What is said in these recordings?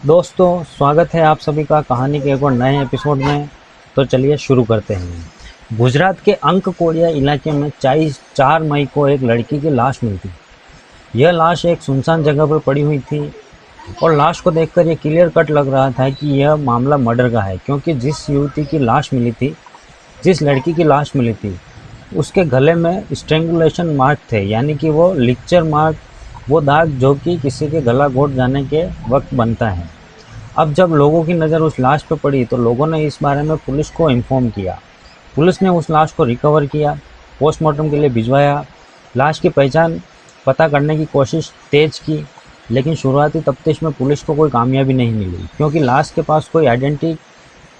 दोस्तों, स्वागत है आप सभी का कहानी के एक और नए एपिसोड में। तो चलिए शुरू करते हैं। गुजरात के अंककोडिया इलाके में 4 मई को एक लड़की की लाश मिली। यह लाश एक सुनसान जगह पर पड़ी हुई थी और लाश को देखकर यह क्लियर कट लग रहा था कि यह मामला मर्डर का है, क्योंकि जिस लड़की की लाश मिली थी उसके गले में स्ट्रेंगुलेशन मार्क थे, यानी कि वो लिक्चर मार्क, वो दाग जो कि किसी के गला घोट जाने के वक्त बनता है। अब जब लोगों की नज़र उस लाश पर पड़ी तो लोगों ने इस बारे में पुलिस को इन्फॉर्म किया। पुलिस ने उस लाश को रिकवर किया, पोस्टमार्टम के लिए भिजवाया। लाश की पहचान पता करने की कोशिश तेज की, लेकिन शुरुआती तफ्तीश में पुलिस को कोई कामयाबी नहीं मिली, क्योंकि लाश के पास कोई आइडेंटिटी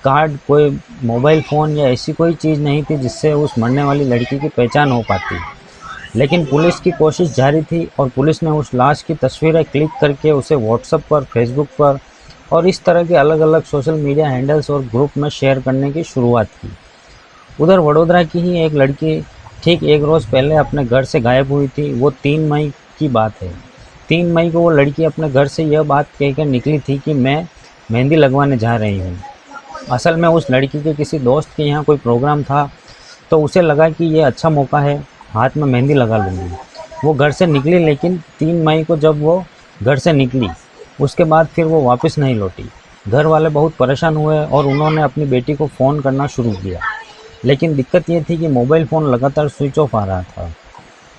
कार्ड, कोई मोबाइल फ़ोन या ऐसी कोई चीज़ नहीं थी जिससे उस मरने वाली लड़की की पहचान हो पाती। लेकिन पुलिस की कोशिश जारी थी और पुलिस ने उस लाश की तस्वीरें क्लिक करके उसे व्हाट्सएप पर, फेसबुक पर और इस तरह के अलग अलग सोशल मीडिया हैंडल्स और ग्रुप में शेयर करने की शुरुआत की। उधर वडोदरा की ही एक लड़की ठीक एक रोज़ पहले अपने घर से गायब हुई थी। वो 3 मई की बात है। 3 मई को वो लड़की अपने घर से यह बात कहकर निकली थी कि मैं मेहंदी लगवाने जा रही हूँ। असल में उस लड़की के किसी दोस्त के यहाँ कोई प्रोग्राम था, तो उसे लगा कि ये अच्छा मौका है, हाथ में मेहंदी लगा लूँगी। वो घर से निकली, लेकिन 3 मई को जब वो घर से निकली उसके बाद फिर वो वापस नहीं लौटी। घर वाले बहुत परेशान हुए और उन्होंने अपनी बेटी को फ़ोन करना शुरू किया, लेकिन दिक्कत ये थी कि मोबाइल फ़ोन लगातार स्विच ऑफ आ रहा था।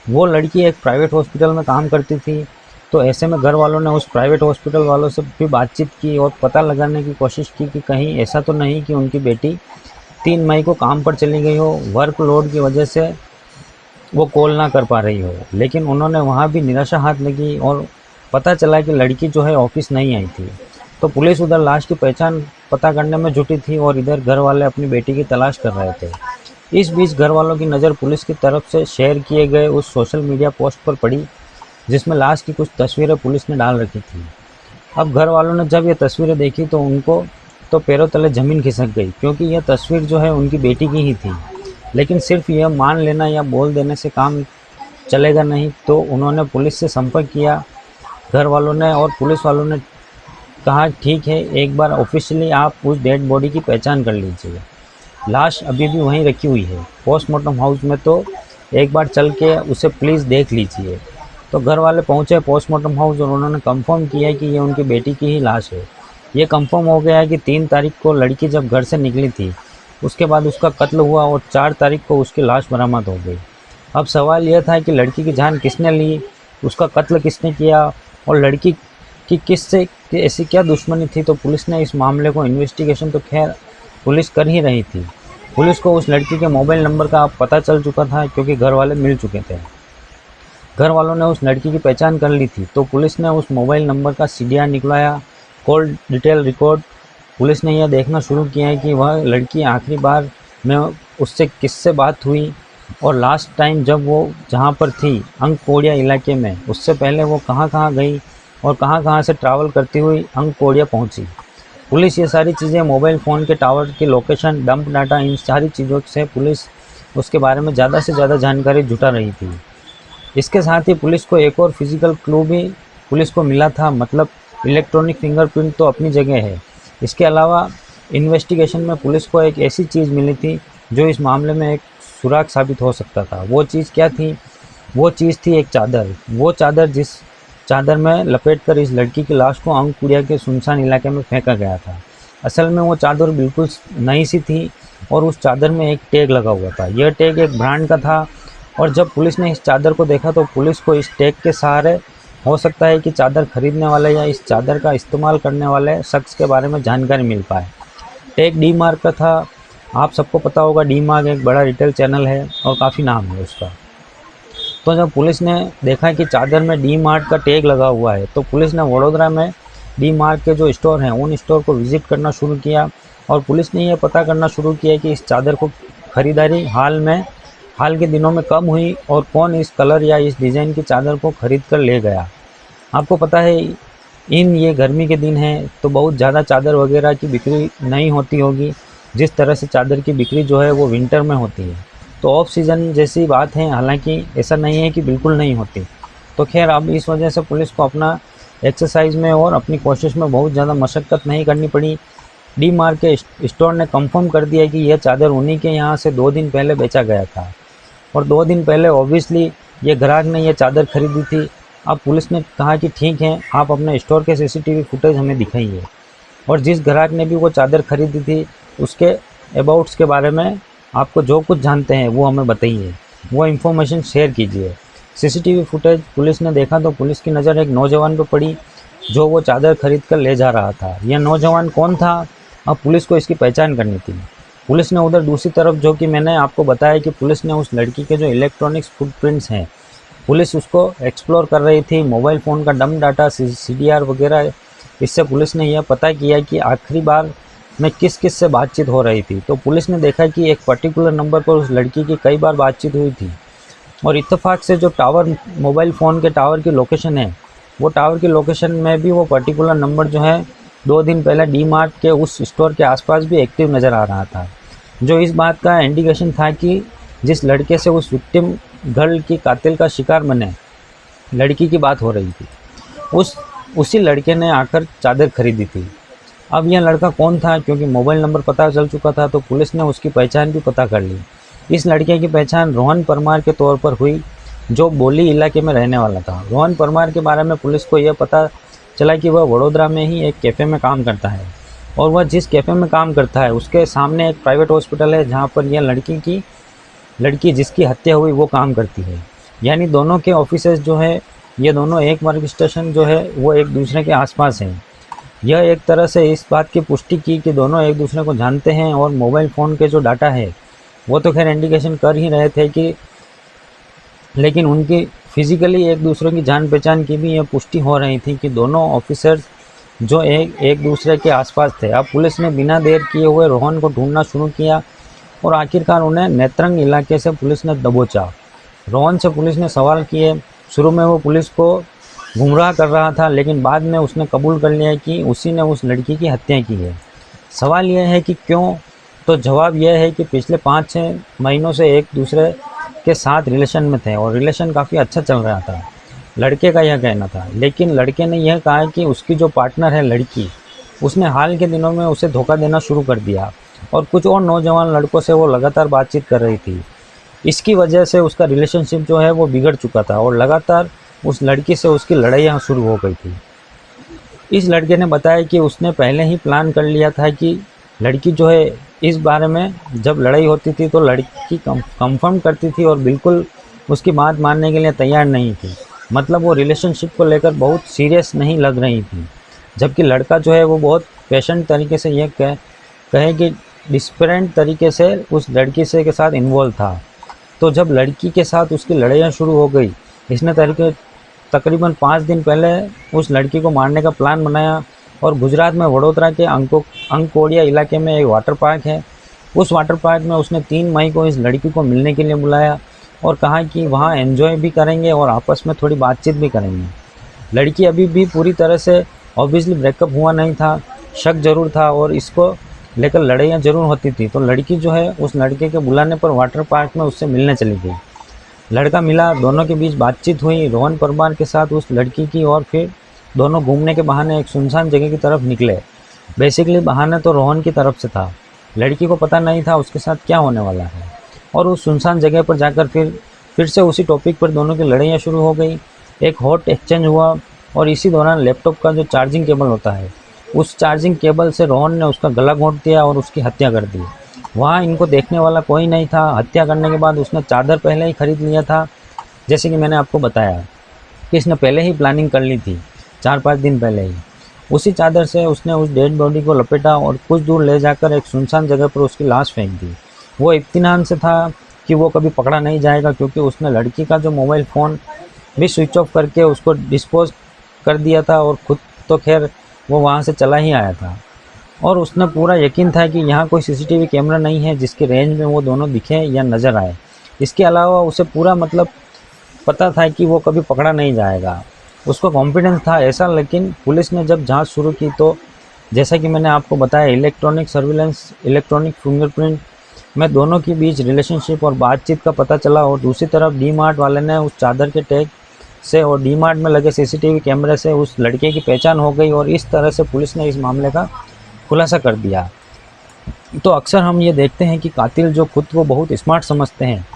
वो लड़की एक प्राइवेट हॉस्पिटल में काम करती थी, तो ऐसे में घर वालों ने उस प्राइवेट हॉस्पिटल वालों से भी बातचीत की और पता लगाने की कोशिश की कि कहीं ऐसा तो नहीं कि उनकी बेटी 3 मई को काम पर चली गई हो, वर्कलोड की वजह से वो कॉल ना कर पा रही हो। लेकिन उन्होंने वहाँ भी निराशा हाथ लगी और पता चला कि लड़की जो है ऑफिस नहीं आई थी। तो पुलिस उधर लाश की पहचान पता करने में जुटी थी और इधर घर वाले अपनी बेटी की तलाश कर रहे थे। इस बीच घर वालों की नज़र पुलिस की तरफ से शेयर किए गए उस सोशल मीडिया पोस्ट पर पड़ी जिसमें लाश की कुछ तस्वीरें पुलिस ने डाल रखी थी। अब घर वालों ने जब ये तस्वीरें देखी तो उनको तो पैरों तले ज़मीन खिसक गई, क्योंकि यह तस्वीर जो है उनकी बेटी की ही थी। लेकिन सिर्फ यह मान लेना या बोल देने से काम चलेगा नहीं, तो उन्होंने पुलिस से संपर्क किया घर वालों ने, और पुलिस वालों ने कहा ठीक है, एक बार ऑफिशियली आप उस डेड बॉडी की पहचान कर लीजिए। लाश अभी भी वहीं रखी हुई है पोस्टमार्टम हाउस में, तो एक बार चल के उसे प्लीज़ देख लीजिए। तो घर वाले पहुंचे पोस्टमार्टम हाउस और उन्होंने कंफर्म किया कि ये उनकी बेटी की ही लाश है। ये कंफर्म हो गया कि 3 तारीख को लड़की जब घर से निकली थी उसके बाद उसका कत्ल हुआ और 4 तारीख को उसकी लाश बरामद हो गई। अब सवाल यह था कि लड़की की जान किसने ली, उसका कत्ल किसने किया और लड़की की किससे ऐसी क्या दुश्मनी थी। तो पुलिस ने इस मामले को इन्वेस्टिगेशन तो खैर पुलिस कर ही रही थी। पुलिस को उस लड़की के मोबाइल नंबर का पता चल चुका था, क्योंकि घर वाले मिल चुके थे। घर वालों ने उस लड़की की पहचान कर ली थी, तो पुलिस ने उस मोबाइल नंबर का सीडीआर निकलवाया, कॉल डिटेल रिकॉर्ड। पुलिस ने यह देखना शुरू किया है कि वह लड़की आखिरी बार में उससे किससे बात हुई और लास्ट टाइम जब वो जहाँ पर थी अंककोडिया इलाके में, उससे पहले वो कहाँ कहाँ गई और कहाँ कहाँ से ट्रैवल करती हुई अंककोडिया पहुँची। पुलिस ये सारी चीज़ें, मोबाइल फ़ोन के टावर की लोकेशन, डंप डाटा, इन सारी चीज़ों से पुलिस उसके बारे में ज़्यादा से ज़्यादा जानकारी जुटा रही थी। इसके साथ ही पुलिस को एक और फिजिकल क्लू भी पुलिस को मिला था, मतलब इलेक्ट्रॉनिक फिंगरप्रिंट तो अपनी जगह है। इसके अलावा इन्वेस्टिगेशन में पुलिस को एक ऐसी चीज़ मिली थी जो इस मामले में एक सुराग साबित हो सकता था। वो चीज़ क्या थी? वो चीज़ थी एक चादर। वो चादर जिस चादर में लपेटकर इस लड़की की लाश को अंककुड़िया के सुनसान इलाके में फेंका गया था। असल में वो चादर बिल्कुल नई सी थी और उस चादर में एक टैग लगा हुआ था। यह टैग एक ब्रांड का था और जब पुलिस ने इस चादर को देखा तो पुलिस को इस टैग के सहारे हो सकता है कि चादर खरीदने वाले या इस चादर का इस्तेमाल करने वाले शख्स के बारे में जानकारी मिल पाए। टैग डी मार्क का था। आप सबको पता होगा, डी मार्क एक बड़ा रिटेल चैनल है और काफ़ी नाम है उसका। तो जब पुलिस ने देखा कि चादर में डी मार्ट का टैग लगा हुआ है, तो पुलिस ने वडोदरा में डी मार्ट के जो स्टोर हैं उन स्टोर को विज़िट करना शुरू किया और पुलिस ने यह पता करना शुरू किया कि इस चादर को खरीदारी हाल के दिनों में कब हुई और कौन इस कलर या इस डिज़ाइन की चादर को खरीद कर ले गया। आपको पता है ये गर्मी के दिन हैं तो बहुत ज़्यादा चादर वगैरह की बिक्री नहीं होती होगी, जिस तरह से चादर की बिक्री जो है वो विंटर में होती है। तो ऑफ सीज़न जैसी बात है, हालांकि ऐसा नहीं है कि बिल्कुल नहीं होती। तो खैर अब इस वजह से पुलिस को अपना एक्सरसाइज में और अपनी कोशिश में बहुत ज़्यादा मशक्क़त नहीं करनी पड़ी। डी मार्ट के स्टोर ने कंफर्म कर दिया कि यह चादर उन्हीं के यहाँ से 2 दिन पहले बेचा गया था और 2 दिन पहले ऑब्वियसली ये ग्राहक ने यह चादर खरीदी थी। अब पुलिस ने कहा कि ठीक है, आप अपने स्टोर के सीसीटीवी फुटेज हमें दिखाइए और जिस ग्राहक ने भी वो चादर खरीदी थी उसके अबाउट्स के बारे में आपको जो कुछ जानते हैं वो हमें बताइए, वो इन्फॉर्मेशन शेयर कीजिए। सीसीटीवी फुटेज पुलिस ने देखा तो पुलिस की नज़र एक नौजवान पर पड़ी जो वो चादर खरीद कर ले जा रहा था। यह नौजवान कौन था, अब पुलिस को इसकी पहचान करनी थी। पुलिस ने उधर दूसरी तरफ, जो कि मैंने आपको बताया कि पुलिस ने उस लड़की के जो इलेक्ट्रॉनिक्स फुटप्रिंट्स हैं, पुलिस उसको एक्सप्लोर कर रही थी। मोबाइल फ़ोन का डम डाटा, CDR वगैरह, इससे पुलिस ने यह पता किया कि आखिरी बार में किस किस से बातचीत हो रही थी। तो पुलिस ने देखा कि एक पर्टिकुलर नंबर पर उस लड़की की कई बार बातचीत हुई थी और इत्तेफाक से जो टावर, मोबाइल फ़ोन के टावर की लोकेशन है, वो टावर की लोकेशन में भी वो पर्टिकुलर नंबर जो है 2 दिन पहले डी मार्ट के उस स्टोर के आसपास भी एक्टिव नज़र आ रहा था, जो इस बात का इंडिकेशन था कि जिस लड़के से उस विक्टिम गर्ल की कातिल का शिकार बने लड़की की बात हो रही थी, उसी लड़के ने आकर चादर खरीदी थी। अब यह लड़का कौन था, क्योंकि मोबाइल नंबर पता चल चुका था तो पुलिस ने उसकी पहचान भी पता कर ली। इस लड़के की पहचान रोहन परमार के तौर पर हुई, जो बोली इलाके में रहने वाला था। रोहन परमार के बारे में पुलिस को यह पता चला कि वह वडोदरा में ही एक कैफ़े में काम करता है और वह जिस कैफ़े में काम करता है उसके सामने एक प्राइवेट हॉस्पिटल है जहाँ पर यह लड़की जिसकी हत्या हुई वो काम करती है। यानी दोनों के ऑफिसेज जो है, ये दोनों एक वर्क स्टेशन जो है वो एक दूसरे के आसपास हैं। यह एक तरह से इस बात की पुष्टि की कि दोनों एक दूसरे को जानते हैं और मोबाइल फ़ोन के जो डाटा है वो तो खैर इंडिकेशन कर ही रहे थे कि, लेकिन उनकी फिज़िकली एक दूसरे की जान पहचान की भी यह पुष्टि हो रही थी कि दोनों ऑफिसर्स जो एक दूसरे के आसपास थे। अब पुलिस ने बिना देर किए हुए रोहन को ढूंढना शुरू किया और आखिरकार उन्हें नेत्रंग इलाके से पुलिस ने दबोचा। रोहन से पुलिस ने सवाल किए। शुरू में वो पुलिस को गुमराह कर रहा था, लेकिन बाद में उसने कबूल कर लिया कि उसी ने उस लड़की की हत्या की है। सवाल यह है कि क्यों, तो जवाब यह है कि पिछले 5-6 महीनों से एक दूसरे के साथ रिलेशन में थे और रिलेशन काफ़ी अच्छा चल रहा था, लड़के का यह कहना था। लेकिन लड़के ने यह कहा कि उसकी जो पार्टनर है लड़की, उसने हाल के दिनों में उसे धोखा देना शुरू कर दिया और कुछ और नौजवान लड़कों से वो लगातार बातचीत कर रही थी। इसकी वजह से उसका रिलेशनशिप जो है वो बिगड़ चुका था और लगातार उस लड़की से उसकी लड़ाइयाँ शुरू हो गई थी। इस लड़के ने बताया कि उसने पहले ही प्लान कर लिया था कि लड़की जो है इस बारे में जब लड़ाई होती थी तो लड़की कंफर्म करती थी और बिल्कुल उसकी बात मानने के लिए तैयार नहीं थी। मतलब वो रिलेशनशिप को लेकर बहुत सीरियस नहीं लग रही थी, जबकि लड़का जो है वो बहुत पेशेंट तरीके से यह कहे कि डिस्परेंट तरीके से उस लड़की से के साथ इन्वॉल्व था। तो जब लड़की के साथ उसकी लड़ाइयाँ शुरू हो गई, इसने तकरीबन 5 दिन पहले उस लड़की को मारने का प्लान बनाया और गुजरात में वडोदरा के अंकोडिया इलाके में एक वाटर पार्क है, उस वाटर पार्क में उसने 3 मई को इस लड़की को मिलने के लिए बुलाया और कहा कि वहाँ एंजॉय भी करेंगे और आपस में थोड़ी बातचीत भी करेंगे। लड़की अभी भी पूरी तरह से ऑब्वियसली ब्रेकअप हुआ नहीं था, शक जरूर था और इसको लेकर लड़ाइयाँ जरूर होती थी। तो लड़की जो है उस लड़के के बुलाने पर वाटर पार्क में उससे मिलने चली गई। लड़का मिला, दोनों के बीच बातचीत हुई रोहन परमार के साथ उस लड़की की, और फिर दोनों घूमने के बहाने एक सुनसान जगह की तरफ निकले। बेसिकली बहाना तो रोहन की तरफ से था, लड़की को पता नहीं था उसके साथ क्या होने वाला है। और उस सुनसान जगह पर जाकर फिर से उसी टॉपिक पर दोनों की लड़ाइयाँ शुरू हो गई। एक हॉट एक्सचेंज हुआ और इसी दौरान लैपटॉप का जो चार्जिंग केबल होता है, उस चार्जिंग केबल से रोहन ने उसका गला घोंट दिया और उसकी हत्या कर दी। वहाँ इनको देखने वाला कोई नहीं था। हत्या करने के बाद उसने चादर पहले ही खरीद लिया था, जैसे कि मैंने आपको बताया कि इसने पहले ही प्लानिंग कर ली थी 4-5 दिन पहले ही। उसी चादर से उसने उस डेड बॉडी को लपेटा और कुछ दूर ले जाकर एक सुनसान जगह पर उसकी लाश फेंक दी। वो इत्मीनान से था कि वो कभी पकड़ा नहीं जाएगा, क्योंकि उसने लड़की का जो मोबाइल फ़ोन भी स्विच ऑफ करके उसको डिस्पोज कर दिया था और ख़ुद तो खैर वो वहाँ से चला ही आया था। और उसने पूरा यकीन था कि यहाँ कोई सीसीटीवी कैमरा नहीं है जिसकी रेंज में वो दोनों दिखें या नज़र आए। इसके अलावा उसे पूरा पता था कि वो कभी पकड़ा नहीं जाएगा, उसको कॉन्फिडेंस था ऐसा। लेकिन पुलिस ने जब जांच शुरू की तो जैसा कि मैंने आपको बताया, इलेक्ट्रॉनिक सर्विलेंस, इलेक्ट्रॉनिक फिंगरप्रिंट में दोनों के बीच रिलेशनशिप और बातचीत का पता चला। और दूसरी तरफ डी मार्ट वाले ने उस चादर के टैग से और डीमार्ट में लगे सीसीटीवी कैमरे से उस लड़के की पहचान हो गई और इस तरह से पुलिस ने इस मामले का खुलासा कर दिया। तो अक्सर हम ये देखते हैं कि कातिल जो खुद को बहुत स्मार्ट समझते हैं,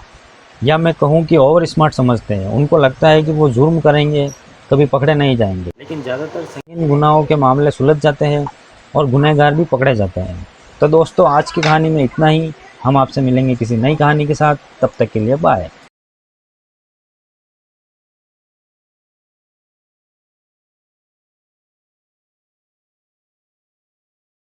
या मैं कहूँ कि ओवर स्मार्ट समझते हैं, उनको लगता है कि वो जुर्म करेंगे, कभी पकड़े नहीं जाएंगे, लेकिन ज़्यादातर संगीन गुनाहों के मामले सुलझ जाते हैं और गुनहगार भी पकड़े जाते हैं। तो दोस्तों, आज की कहानी में इतना ही। हम आपसे मिलेंगे किसी नई कहानी के साथ, तब तक के लिए बाय।